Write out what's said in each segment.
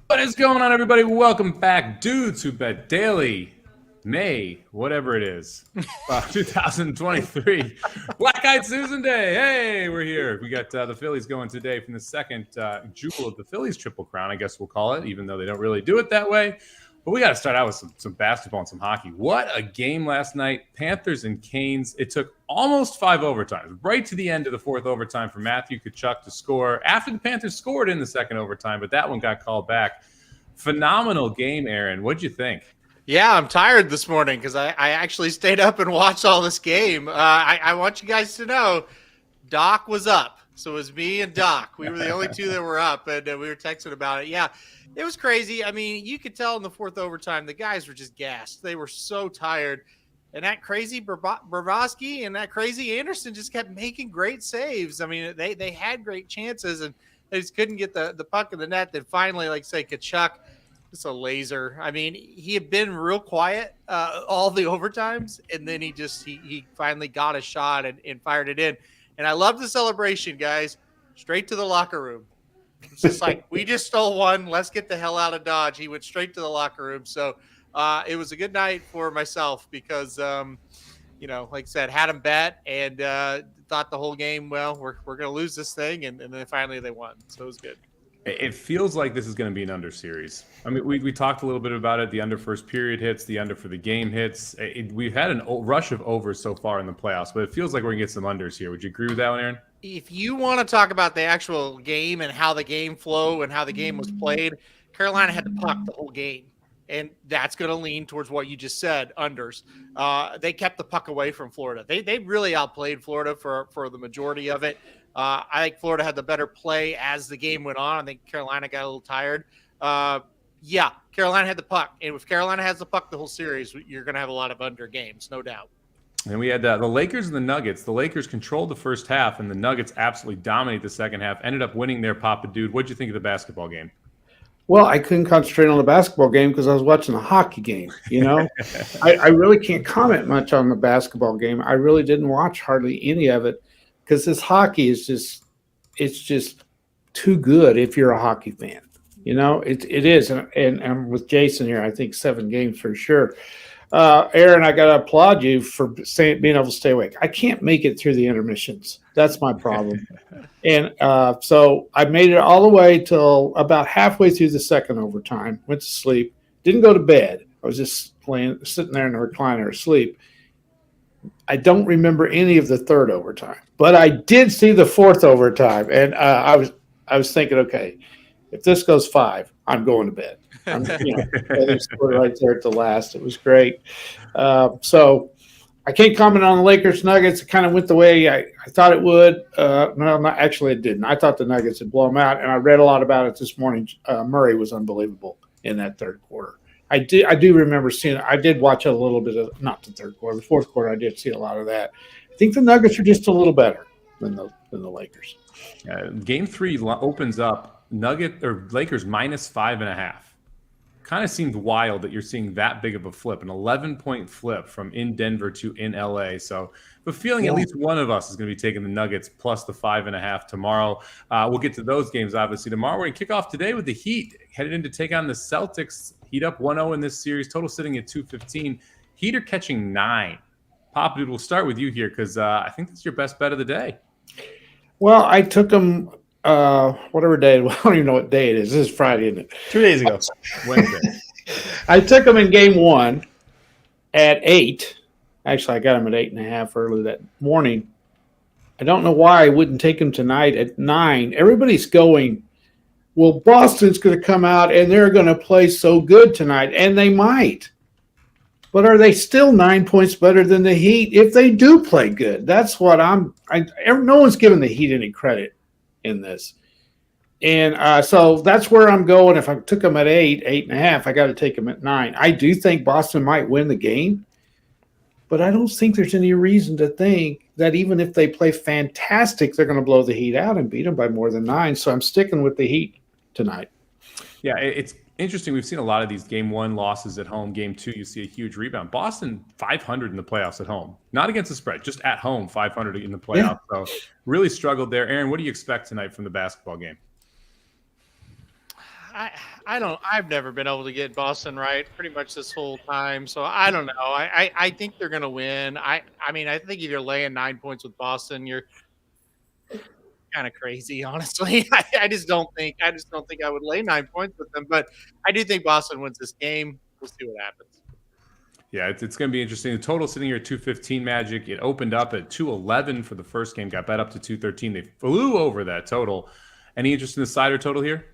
What is going on, everybody? Welcome back, Dudes Who Bet Daily, May, whatever it is, 2023, Black-Eyed Susan Day. Hey, we're here. We got the Phillies going today from the second jewel of the Phillies Triple Crown, I guess we'll call it, even though they don't really do it that way. But we got to start out with some basketball and some hockey. What a game last night. Panthers and Canes. It took almost 5 overtimes, right to the end of the fourth overtime for Matthew Tkachuk to score after the Panthers scored in the second overtime, but that one got called back. Phenomenal game, Aaron. What'd you think? Yeah, I'm tired this morning because I actually stayed up and watched all this game. I want you guys to know Doc was up. So it was me and Doc. We were the only two that were up, and we were texting about it. Yeah, it was crazy. I mean, you could tell in the fourth overtime, the guys were just gassed. They were so tired. And that crazy Bobrovsky and that crazy Anderson just kept making great saves. I mean, they had great chances, and they just couldn't get the puck in the net. Then finally, like say, Tkachuk, just a laser. I mean, he had been real quiet all the overtimes, and then he finally got a shot and fired it in. And I love the celebration, guys. Straight to the locker room. It's just like, we just stole one. Let's get the hell out of Dodge. He went straight to the locker room. So it was a good night for myself because, like I said, had him bet and thought the whole game, well, we're going to lose this thing. And then finally they won. So it was good. It feels like this is going to be an under series. I mean, we talked a little bit about it. The under first period hits, the under for the game hits. We've had a rush of overs so far in the playoffs, but it feels like we're going to get some unders here. Would you agree with that one, Aaron? If you want to talk about the actual game and how the game flowed and how the game was played, Carolina had the puck the whole game. And that's going to lean towards what you just said, unders. They kept the puck away from Florida. They really outplayed Florida for the majority of it. I think Florida had the better play as the game went on. I think Carolina got a little tired. Carolina had the puck. And if Carolina has the puck the whole series, you're going to have a lot of under games, no doubt. And we had the Lakers and the Nuggets. The Lakers controlled the first half, and the Nuggets absolutely dominated the second half, ended up winning their Papa Dude. What'd you think of the basketball game? Well, I couldn't concentrate on the basketball game because I was watching the hockey game, I really can't comment much on the basketball game. I really didn't watch hardly any of it because this hockey is just too good if you're a hockey fan. It is. And I'm with Jason here, I think 7 games for sure. Aaron, I got to applaud you for being able to stay awake. I can't make it through the intermissions. That's my problem. And so I made it all the way till about halfway through the second overtime, went to sleep, didn't go to bed. I was just sitting there in the recliner asleep. I don't remember any of the third overtime, but I did see the fourth overtime. And I was thinking, okay, if this goes 5, I'm going to bed. They scored right there at the last. It was great. So I can't comment on the Lakers Nuggets. It kind of went the way I thought it would. Actually, it didn't. I thought the Nuggets would blow them out, and I read a lot about it this morning. Murray was unbelievable in that third quarter. I do remember seeing it. I did watch a little bit of, not the third quarter, the fourth quarter. I did see a lot of that. I think the Nuggets are just a little better than the Lakers. Game 3 opens up Lakers minus 5.5. Kind of seemed wild that you're seeing that big of a flip, an 11-point flip from in Denver to in LA. So the feeling at least one of us is going to be taking the Nuggets plus the 5.5 tomorrow. We'll get to those games, obviously, tomorrow. We're going to kick off today with the Heat, headed in to take on the Celtics. Heat up 1-0 in this series, total sitting at 215. Heat are catching 9. Pop Dude, we'll start with you here because I think that's your best bet of the day. Well, I took them whatever day. I don't even know what day it is. This is Friday, isn't it? 2 days ago. Wednesday. I took them in game 1 at 8. Actually, I got them at 8.5 early that morning. I don't know why I wouldn't take them tonight at 9. Everybody's going, well, Boston's going to come out and they're going to play so good tonight, and they might. But are they still 9 points better than the Heat if they do play good? That's what no one's giving the Heat any credit in this. And so that's where I'm going. If I took them at 8.5, I got to take them at 9. I do think Boston might win the game, but I don't think there's any reason to think that even if they play fantastic, they're going to blow the Heat out and beat them by more than 9. So I'm sticking with the Heat tonight. Yeah, it's Interesting. We've seen a lot of these game 1 losses at home. Game 2, you see a huge rebound. Boston 500 in the playoffs at home, not against the spread, just at home 500 in the playoffs. So really struggled there. Aaron, what do you expect tonight from the basketball game? I've never been able to get Boston right pretty much this whole time. So I don't know. I think they're going to win. I mean, I think if you're laying 9 points with Boston, you're kind of crazy, honestly. I just don't think I would lay 9 points with them, but I do think Boston wins this game. We'll see what happens. Yeah, it's going to be interesting. The total sitting here at 215 Magic. It opened up at 211 for the first game, got bet up to 213. They flew over that total. Any interest in the side or total here?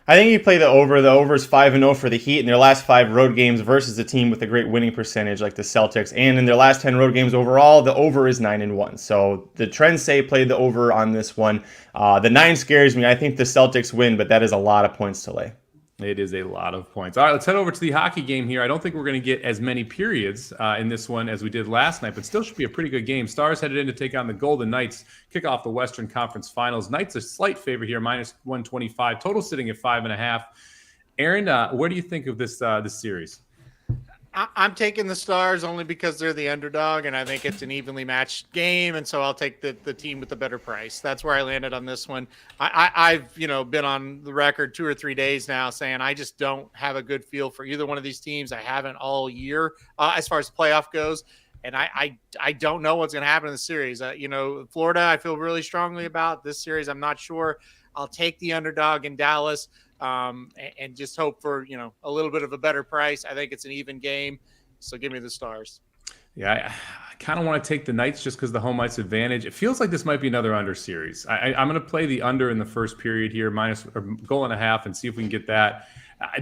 I think you play the over. The over is 5-0 for the Heat in their last 5 road games versus a team with a great winning percentage like the Celtics. And in their last 10 road games overall, the over is 9-1. So the trends say play the over on this one. The 9 scares me. I think the Celtics win, but that is a lot of points to lay. It is a lot of points. All right, let's head over to the hockey game here. I don't think we're going to get as many periods in this one as we did last night, but still should be a pretty good game. Stars headed in to take on the Golden Knights, kick off the Western Conference Finals. Knights a slight favorite here, minus 125. Total sitting at 5.5. Aaron, what do you think of this series? I'm taking the Stars only because they're the underdog, and I think it's an evenly matched game, and so I'll take the team with the better price. That's where I landed on this one. I've been on the record 2 or 3 days now saying I just don't have a good feel for either one of these teams. I haven't all year as far as playoff goes, and I don't know what's going to happen in the series. Florida, I feel really strongly about. This series, I'm not sure. I'll take the underdog in Dallas. And just hope for, a little bit of a better price. I think it's an even game. So give me the Stars. Yeah, I kind of want to take the Knights just because the home ice advantage. It feels like this might be another under series. I'm going to play the under in the first period here, minus or goal and a half, and see if we can get that.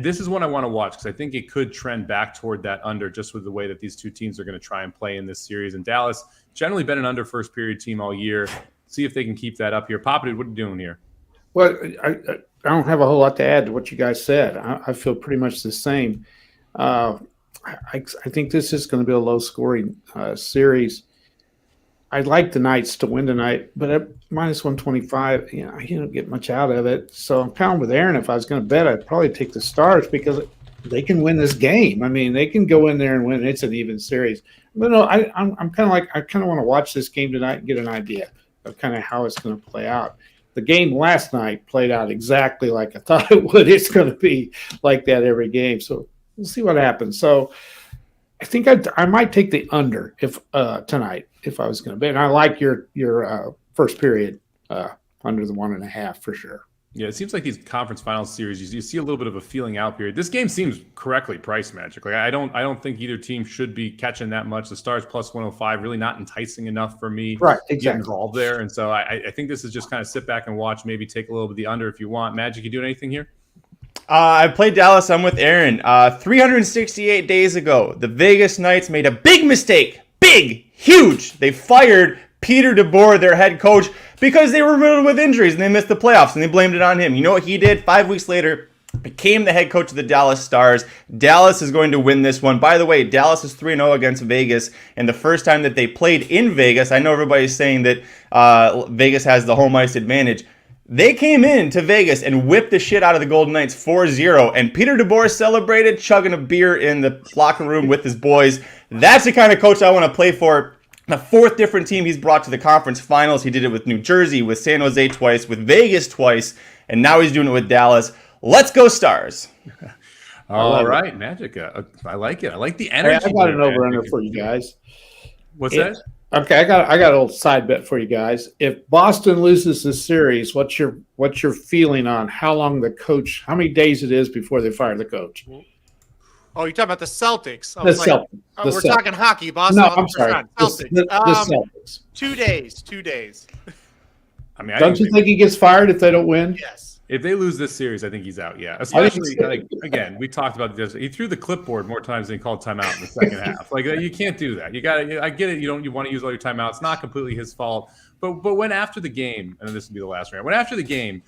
This is one I want to watch because I think it could trend back toward that under just with the way that these two teams are going to try and play in this series. And Dallas generally been an under first period team all year. See if they can keep that up here. Papa, what are you doing here? Well, I don't have a whole lot to add to what you guys said. I feel pretty much the same. I think this is going to be a low-scoring series. I'd like the Knights to win tonight, but at minus 125, you don't get much out of it. So I'm kind of with Aaron. If I was going to bet, I'd probably take the Stars because they can win this game. I mean, they can go in there and win. It's an even series. But no, I'm kind of like I kind of want to watch this game tonight and get an idea of kind of how it's going to play out. The game last night played out exactly like I thought it would. It's going to be like that every game. So we'll see what happens. So I think I might take the under tonight if I was going to bet. And I like your first period under the 1.5 for sure. Yeah, it seems like these conference finals series, you see a little bit of a feeling out period. This game seems correctly priced, Magic. Like I don't think either team should be catching that much. The Stars plus 105 really not enticing enough for me right, to exactly. get involved there. And so I think this is just kind of sit back and watch, maybe take a little bit of the under if you want. Magic, you doing anything here? I played Dallas. I'm with Aaron. 368 days ago, the Vegas Knights made a big mistake. Big, huge. They fired Peter DeBoer, their head coach, because they were riddled with injuries and they missed the playoffs and they blamed it on him. You know what he did? 5 weeks later, became the head coach of the Dallas Stars. Dallas is going to win this one. By the way, Dallas is 3-0 against Vegas, and the first time that they played in Vegas, I know everybody's saying that Vegas has the home ice advantage. They came in to Vegas and whipped the shit out of the Golden Knights 4-0, and Peter DeBoer celebrated chugging a beer in the locker room with his boys. That's the kind of coach I want to play for. The 4th different team he's brought to the conference finals. He did it with New Jersey, with San Jose twice, with Vegas twice, and now he's doing it with Dallas. Let's go Stars. All right, Magic. I like it. I like the energy. Hey, I got an over-under for you guys. What's that? Okay, I got a little side bet for you guys. If Boston loses this series, what's your feeling on how many days it is before they fire the coach? Oh, you're talking about the Celtics. We're talking hockey, Boston. No, I'm sorry. Celtics. The Celtics. 2 days. 2 days. I mean, don't you think he gets fired if they don't win? Yes. If they lose this series, I think he's out. Yeah, especially again, we talked about this. He threw the clipboard more times than he called timeout in the second half. Like you can't do that. I get it. You want to use all your timeouts. It's not completely his fault. But when after the game, and this will be the last round. When after the game,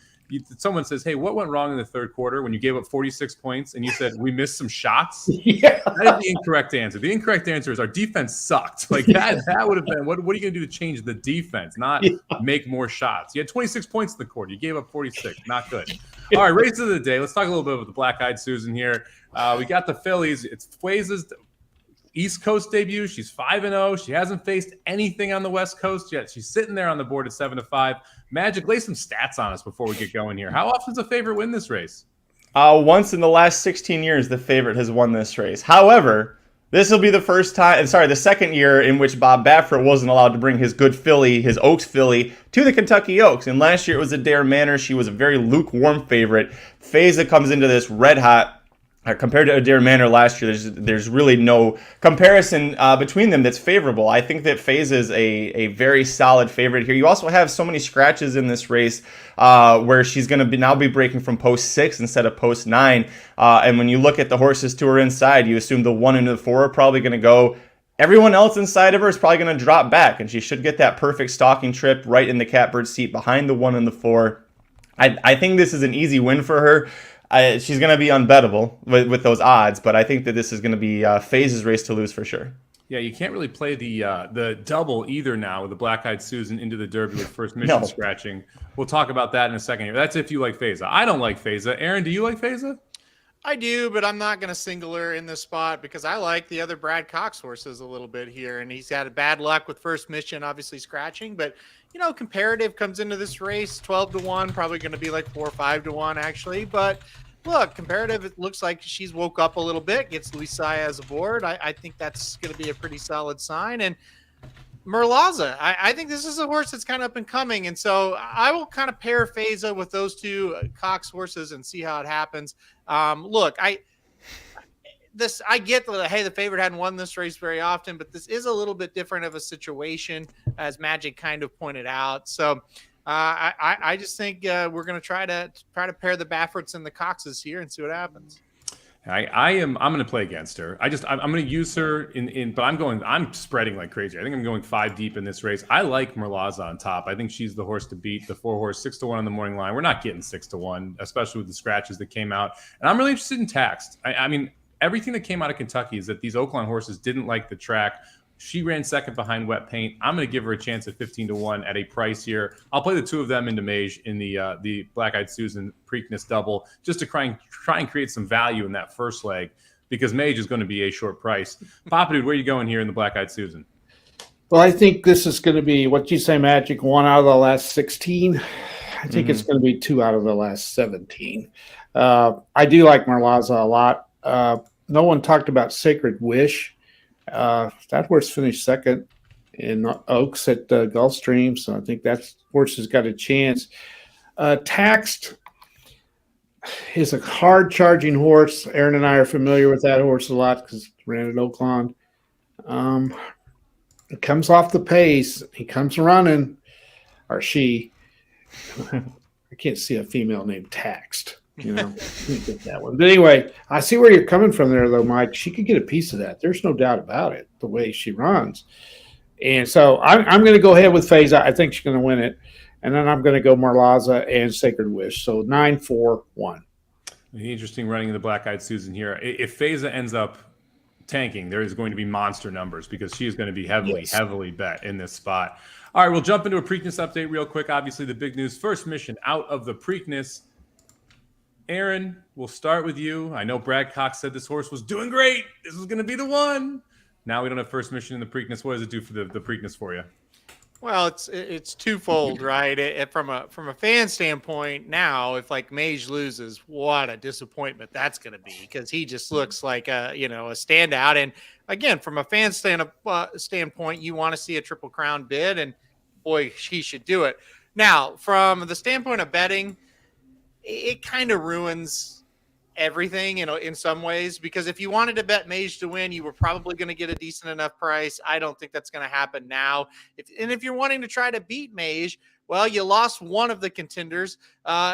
someone says, "Hey, what went wrong in the third quarter when you gave up 46 points?" and you said, "We missed some shots." Yeah. That is the incorrect answer. The incorrect answer is our defense sucked. Like that would have been. What are you going to do to change the defense, not make more shots? You had 26 points in the quarter. You gave up 46. Not good. All right, race of the day. Let's talk a little bit about the Black-Eyed Susan here. We got the Phillies. It's Fueza's East Coast debut. She's 5-0. She hasn't faced anything on the West Coast yet. She's sitting there on the board at 7-5. Magic, lay some stats on us before we get going here. How often does a favorite win this race? Once in the last 16 years, the favorite has won this race. However, this will be the second year in which Bob Baffert wasn't allowed to bring his good filly, his Oaks filly, to the Kentucky Oaks. And last year it was Adair Manor. She was a very lukewarm favorite. Feza comes into this red hot. Compared to Adair Manor last year, there's really no comparison between them that's favorable. I think that Feza is a very solid favorite here. You also have so many scratches in this race where she's going to now be breaking from post 6 instead of post 9. And when you look at the horses to her inside, you assume the 1 and the 4 are probably going to go. Everyone else inside of her is probably going to drop back, and she should get that perfect stalking trip right in the catbird seat behind the 1 and the 4. I think this is an easy win for her. She's going to be unbettable with those odds, but I think that this is going to be Feza's race to lose for sure. Yeah, you can't really play the double either now with the Black-Eyed Susan into the Derby with first mission scratching. We'll talk about that in a second here. That's if you like Feza. I don't like Feza. Aaron, do you like Feza? I do, but I'm not going to single her in this spot because I like the other Brad Cox horses a little bit here, and he's had a bad luck with first mission, obviously scratching, but comparative comes into this race 12-1, probably going to be like 4 or 5-1 actually, but look, comparative, it looks like she's woke up a little bit, gets Luis Saez aboard. I think that's going to be a pretty solid sign. And Merlaza, I think this is a horse that's kind of up and coming. And so I will kind of pair Feza with those two Cox horses and see how it happens. Look, I get that, hey, the favorite hadn't won this race very often, but this is a little bit different of a situation, as Magic kind of pointed out. So I just think we're going to try to pair the Bafferts and the Coxes here and see what happens. I'm going to play against her. I'm going to use her but I'm spreading like crazy. I think I'm going 5 deep in this race. I like Merlaza on top. I think she's the horse to beat. The 4 horse 6-1 on the morning line. We're not getting 6-1, especially with the scratches that came out. And I'm really interested in Taxed. I mean, everything that came out of Kentucky is that these Oakland horses didn't like the track. She ran second behind Wet Paint. I'm going to give her a chance at 15-1 at a price here. I'll play the 2 of them into Mage in the Black-Eyed Susan Preakness double just to try and create some value in that first leg because Mage is going to be a short price. Papa Dude, where are you going here in the Black-Eyed Susan? Well, I think this is going to be, what you say, Magic, 1 out of the last 16. I think it's going to be 2 out of the last 17. I do like Merlaza a lot. No one talked about Sacred Wish. That horse finished second in Oaks at Gulfstream, so I think that horse has got a chance. Taxed is a hard-charging horse. Aaron and I are familiar with that horse a lot because ran at Oakland. It comes off the pace. He comes running, or she. I can't see a female named Taxed. Get that one. But anyway, I see where you're coming from there, though, Mike. She could get a piece of that. There's no doubt about it, the way she runs. And so I'm going to go ahead with Feza. I think she's going to win it. And then I'm going to go Merlaza and Sacred Wish. So 9-4-1. Interesting running in the Black-Eyed Susan here. If Feza ends up tanking, there is going to be monster numbers because she is going to be heavily bet in this spot. All right, we'll jump into a Preakness update real quick. Obviously, the big news, first mission out of the Preakness. Aaron, we'll start with you. I know Brad Cox said this horse was doing great. This was going to be the one. Now we don't have first mission in the Preakness. What does it do for the Preakness for you? Well, it's twofold, right? From a fan standpoint, now if like Mage loses, what a disappointment that's going to be because he just looks like a standout. And again, from a fan standpoint, you want to see a Triple Crown bid, and boy, he should do it. Now, from the standpoint of betting, it kind of ruins everything, in some ways, because if you wanted to bet Mage to win, you were probably going to get a decent enough price. I don't think that's going to happen now. If you're wanting to try to beat Mage, well, you lost one of the contenders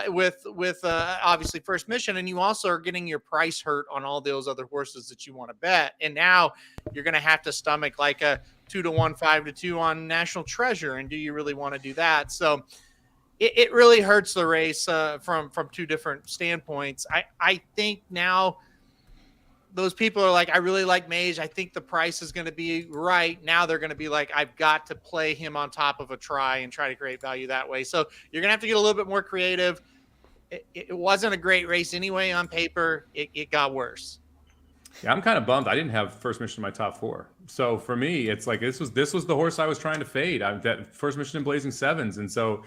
with obviously first mission, and you also are getting your price hurt on all those other horses that you want to bet. And now you're going to have to stomach like a 2-1, 5-2 on National Treasure. And do you really want to do that? So it really hurts the race from two different standpoints. I think now those people are like, I really like Mage. I think the price is going to be right. Now they're going to be like, I've got to play him on top of a try and try to create value that way. So you're going to have to get a little bit more creative. It wasn't a great race anyway on paper. It got worse. Yeah, I'm kind of bummed. I didn't have First Mission in my top 4. So for me, it's like this was the horse I was trying to fade. That First Mission in Blazing Sevens, and so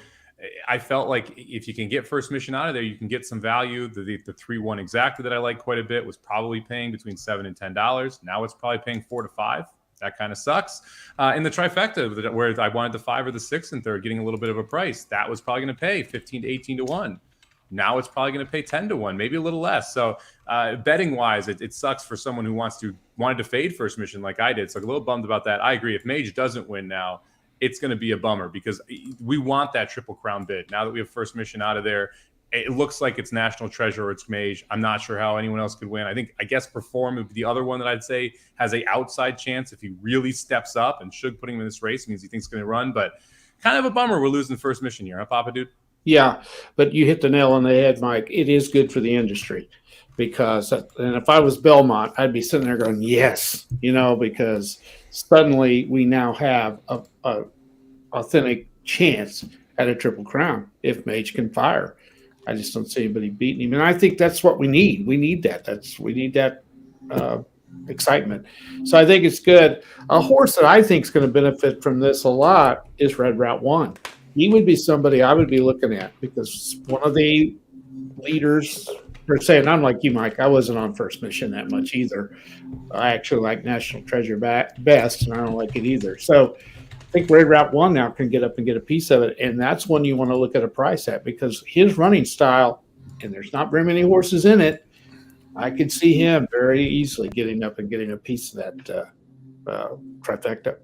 I felt like if you can get First Mission out of there, you can get some value. The 3-1 exactly that I like quite a bit was probably paying between $7 and $10. Now it's probably paying $4 to $5. That kind of sucks. In the trifecta, where I wanted the 5 or the 6 and third, getting a little bit of a price, that was probably going to pay 15 to 18 to 1. Now it's probably going to pay 10 to 1, maybe a little less. So betting wise, it sucks for someone who wanted to fade First Mission like I did. So I'm a little bummed about that. I agree. If Mage doesn't win now, it's going to be a bummer because we want that Triple Crown bid. Now that we have First Mission out of there, it looks like it's National Treasure or it's Mage. I'm not sure how anyone else could win. I guess Perform would be the other one that I'd say has a outside chance if he really steps up, and Shug putting him in this race means he thinks he's going to run. But kind of a bummer we're losing First Mission here, huh, Papa Dude? Yeah, but you hit the nail on the head, Mike. It is good for the industry because, and if I was Belmont, I'd be sitting there going, yes, because suddenly we now have a authentic chance at a Triple Crown if Mage can fire. I just don't see anybody beating him, and I think that's what we need. We need that. We need that excitement. So I think it's good. A horse that I think is going to benefit from this a lot is Red Route 1. He would be somebody I would be looking at because one of the leaders are saying, I'm like you, Mike, I wasn't on First Mission that much either. I actually like National Treasure best, and I don't like it either. So I think Red Route 1 now can get up and get a piece of it, and that's one you want to look at a price at because his running style, and there's not very many horses in it, I could see him very easily getting up and getting a piece of that trifecta.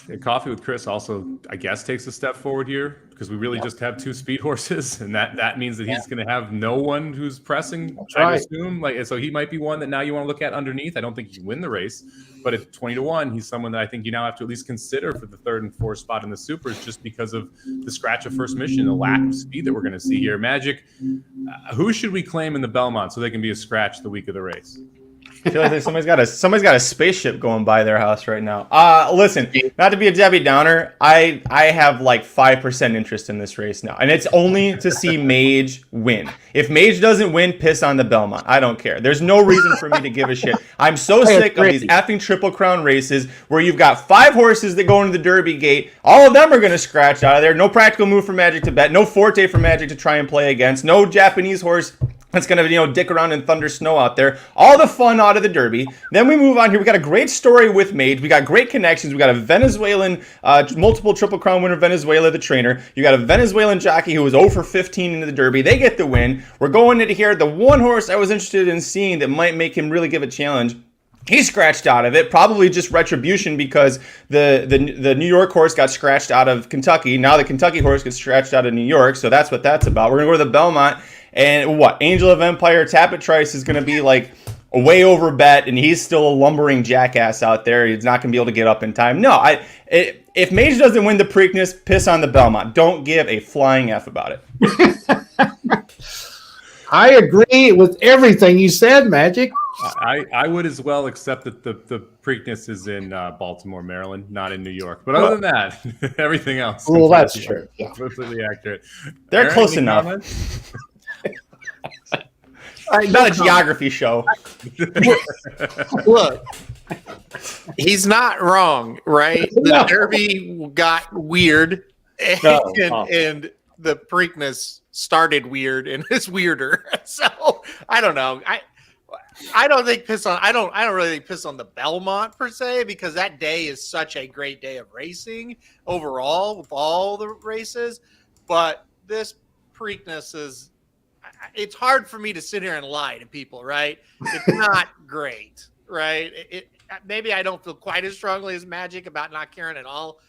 And Coffee with Chris also, I guess, takes a step forward here because we really just have 2 speed horses, and that means that he's going to have no one who's pressing. That's I right. assume, so he might be one that now you want to look at underneath. I don't think he can win the race, but at 20 to 1, he's someone that I think you now have to at least consider for the 3rd and 4th spot in the supers, just because of the scratch of First Mission, the lack of speed that we're going to see here. Magic, who should we claim in the Belmont so they can be a scratch the week of the race? I feel like somebody's got a spaceship going by their house right now. Listen, not to be a Debbie Downer, I have like 5% interest in this race now, and it's only to see Mage win. If Mage doesn't win, piss on the Belmont. I don't care. There's no reason for me to give a shit. I'm so sick of these effing Triple Crown races where you've got 5 horses that go into the Derby gate. All of them are going to scratch out of there. No practical move for Magic to bet. No Forte for Magic to try and play against. No Japanese horse that's going to, dick around in thunder snow out there. All the fun out of the Derby. Then we move on here. We got a great story with Mage. We got great connections. We got a Venezuelan, multiple Triple Crown winner, Venezuela, the trainer. You got a Venezuelan jockey who was 0 for 15 into the Derby. They get the win. We're going into here. The one horse I was interested in seeing that might make him really give a challenge, he scratched out of it, probably just retribution because the New York horse got scratched out of Kentucky. Now the Kentucky horse gets scratched out of New York, so that's what that's about. We're going to go to the Belmont, and Angel of Empire, Tapit Trice is going to be like a way over bet, and he's still a lumbering jackass out there. He's not going to be able to get up in time. No, if Mage doesn't win the Preakness, piss on the Belmont. Don't give a flying F about it. I agree with everything you said, Magic. I would as well, except that the Preakness is in Baltimore, Maryland, not in New York. But other than that, everything else. Well, that's true. Yeah. Completely accurate. They're Aaron, close any enough. comments? Not a geography show. Look, he's not wrong, right? The No. Derby got weird, and the Preakness started weird and is weirder. So I don't know. I don't think I don't really think piss on the Belmont per se, because that day is such a great day of racing overall with all the races. But this Preakness is, it's hard for me to sit here and lie to people, right? It's not great, right? Maybe I don't feel quite as strongly as Magic about not caring at all.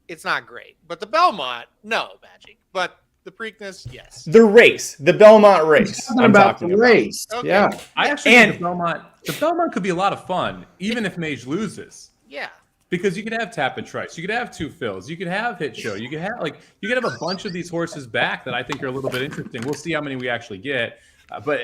It's not great. But the Belmont, no, Magic. But the Preakness, yes. The race, the Belmont race. Talking about the race. Okay. Yeah. I actually think the Belmont could be a lot of fun, even if Mage loses. Yeah. Because you could have Tap and Trice, you could have Two Fills, you could have Hit Show, you could have a bunch of these horses back that I think are a little bit interesting. We'll see how many we actually get, but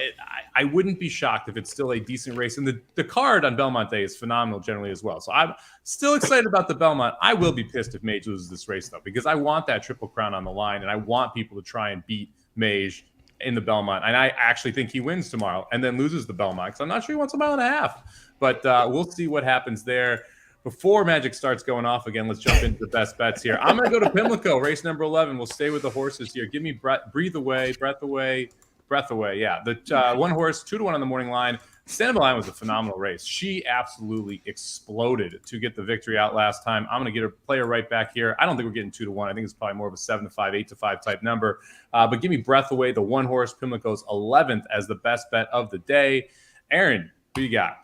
I wouldn't be shocked if it's still a decent race. And the card on Belmont Day is phenomenal generally as well. So I'm still excited about the Belmont. I will be pissed if Mage loses this race though, because I want that Triple Crown on the line, and I want people to try and beat Mage in the Belmont. And I actually think he wins tomorrow and then loses the Belmont, because I'm not sure he wants a mile and a half. But we'll see what happens there. Before Magic starts going off again, let's jump into the best bets here. I'm going to go to Pimlico, race number 11. We'll stay with the horses here. Give me Breathe Away, Breath Away. Yeah, the one horse, 2-1 on the morning line. Stand Line was a phenomenal race. She absolutely exploded to get the victory out last time. I'm going to play her right back here. I don't think we're getting 2-1. I think it's probably more of a 7-5, 8-5 type number. But give me Breath Away, the one horse, Pimlico's 11th, as the best bet of the day. Aaron, who you got?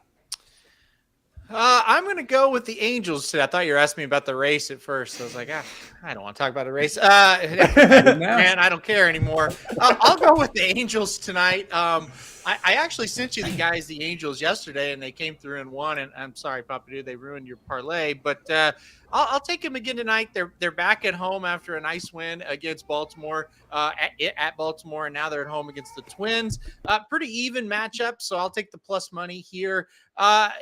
I'm going to go with the Angels today. I thought you were asking me about the race at first. I was like, I don't want to talk about the race. Man, I don't care anymore. I'll go with the Angels tonight. I actually sent you the Angels yesterday, and they came through and won. And I'm sorry, Papa Dude, they ruined your parlay. But I'll take them again tonight. They're back at home after a nice win against Baltimore at Baltimore, and now they're at home against the Twins. Pretty even matchup, so I'll take the plus money here. I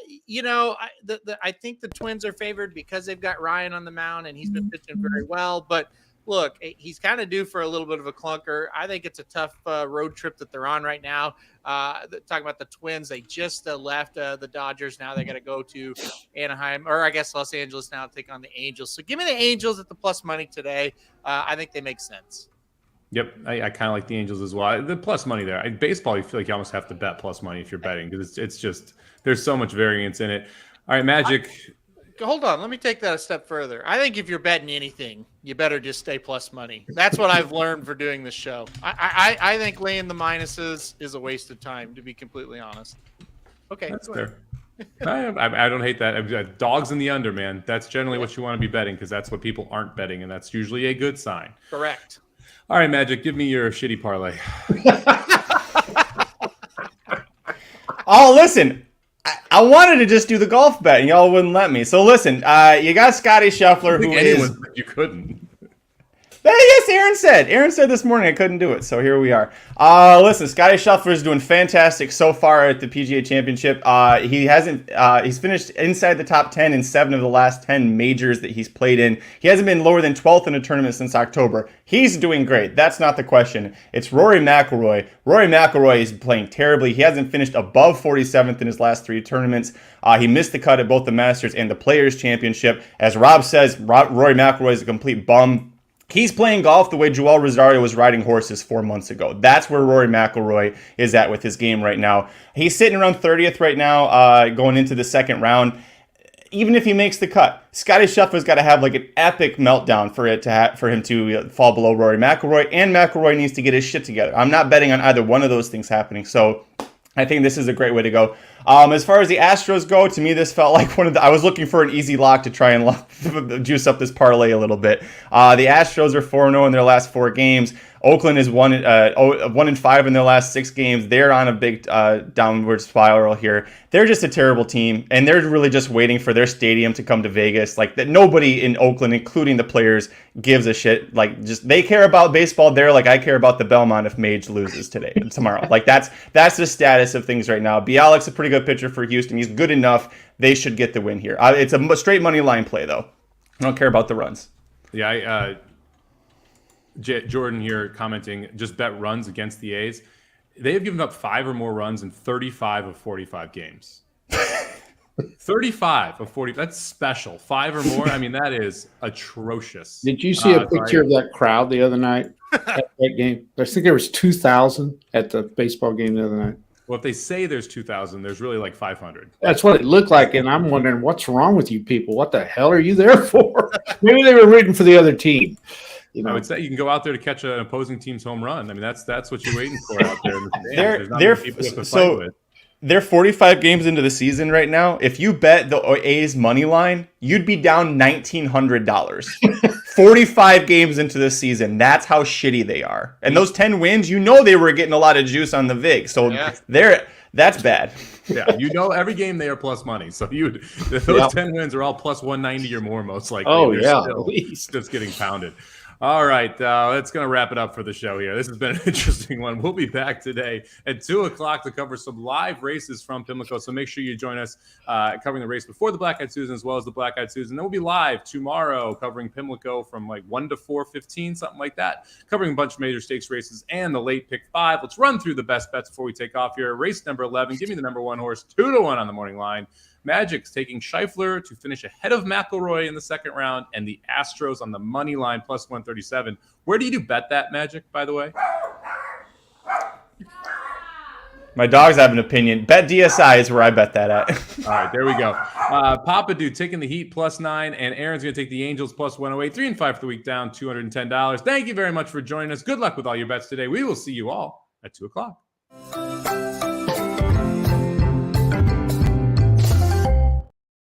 think the Twins are favored because they've got Ryan on the mound, and he's been pitching very well. But look, he's kind of due for a little bit of a clunker. I think it's a tough road trip that they're on right now. Talking about the Twins, they just left the Dodgers. Now they got to go to Anaheim, or I guess Los Angeles now to take on the Angels. So give me the Angels at the plus money today. I think they make sense. Yep, I kind of like the Angels as well. The plus money there. Baseball, you feel like you almost have to bet plus money if you're betting, because it's just there's so much variance in it. All right, Magic. Hold on. Let me take that a step further. I think if you're betting anything, you better just stay plus money. That's what I've learned for doing this show. I think laying the minuses is a waste of time, to be completely honest. Okay. That's fair. I don't hate that. Dogs in the under, man. That's generally what you want to be betting, because that's what people aren't betting, and that's usually a good sign. Correct. All right, Magic, give me your shitty parlay. Oh, listen. I wanted to just do the golf bet, and y'all wouldn't let me. So listen, you got Scotty Scheffler, who is... You couldn't. Yes, Aaron said this morning I couldn't do it, so here we are. Listen, Scotty Scheffler is doing fantastic so far at the PGA Championship. He's finished inside the top 10 in 7 of the last 10 majors that he's played in. He hasn't been lower than 12th in a tournament since October. He's doing great. That's not the question. It's Rory McIlroy. Rory McIlroy is playing terribly. He hasn't finished above 47th in his last 3 tournaments. He missed the cut at both the Masters and the Players Championship. As Rob says, Rory McIlroy is a complete bum. He's playing golf the way Joel Rosario was riding horses 4 months ago. That's where Rory McIlroy is at with his game right now. He's sitting around 30th right now, going into the second round. Even if he makes the cut, Scotty Scheffler's got to have like an epic meltdown for him to fall below Rory McIlroy, and McIlroy needs to get his shit together. I'm not betting on either one of those things happening, so I think this is a great way to go. As far as the Astros go, to me, this felt like I was looking for an easy lock to try and juice up this parlay a little bit. The Astros are 4-0 in their last 4 games. Oakland is 1-5 in their last 6 games. They're on a big downward spiral here. They're just a terrible team, and they're really just waiting for their stadium to come to Vegas. Like that, nobody in Oakland, including the players, gives a shit. Like just they care about baseball. They're like, I care about the Belmont if Mage loses tomorrow. Like that's the status of things right now. Bialik's a pretty good pitcher for Houston. He's good enough. They should get the win here. It's a straight money line play though. I don't care about the runs. Yeah, Jordan here commenting, just bet runs against the A's. They have given up 5 or more runs in 35 of 45 games. 35 of 40. That's special. 5 or more. I mean, that is atrocious. Did you see a picture of that crowd the other night at that game? I think there was 2,000 at the baseball game the other night. Well, if they say there's 2,000, there's really like 500. That's what it looked like, and I'm wondering what's wrong with you people. What the hell are you there for? Maybe they were rooting for the other team. You know, I would say you can go out there to catch an opposing team's home run. I mean, that's what you're waiting for out there. In the stand. They're 45 games into the season right now. If you bet the A's money line, you'd be down $1,900. 45 games into the season. That's how shitty they are. And those 10 wins, you know they were getting a lot of juice on the VIG. So That's bad. Yeah, every game they are plus money. So those 10 wins are all plus 190 or more, most likely. Oh, They're yeah, still at least. just getting pounded. All right, that's going to wrap it up for the show here. This has been an interesting one. We'll be back today at 2 o'clock to cover some live races from Pimlico. So make sure you join us covering the race before the Black-Eyed Susan as well as the Black-Eyed Susan. Then we'll be live tomorrow covering Pimlico from like 1 to 4:15, something like that, covering a bunch of major stakes races and the late pick 5. Let's run through the best bets before we take off here. Race number 11, give me the number 1 horse, 2-1 on the morning line. Magic's taking Scheifler to finish ahead of McElroy in the second round, and the Astros on the money line plus 137. Where do you bet that, Magic, by the way? My dogs have an opinion. Bet DSI is where I bet that at. All right, there we go. Papa Dude taking the Heat plus 9, and Aaron's going to take the Angels plus 108. 3 and 5 for the week, down $210. Thank you very much for joining us. Good luck with all your bets today. We will see you all at 2 o'clock.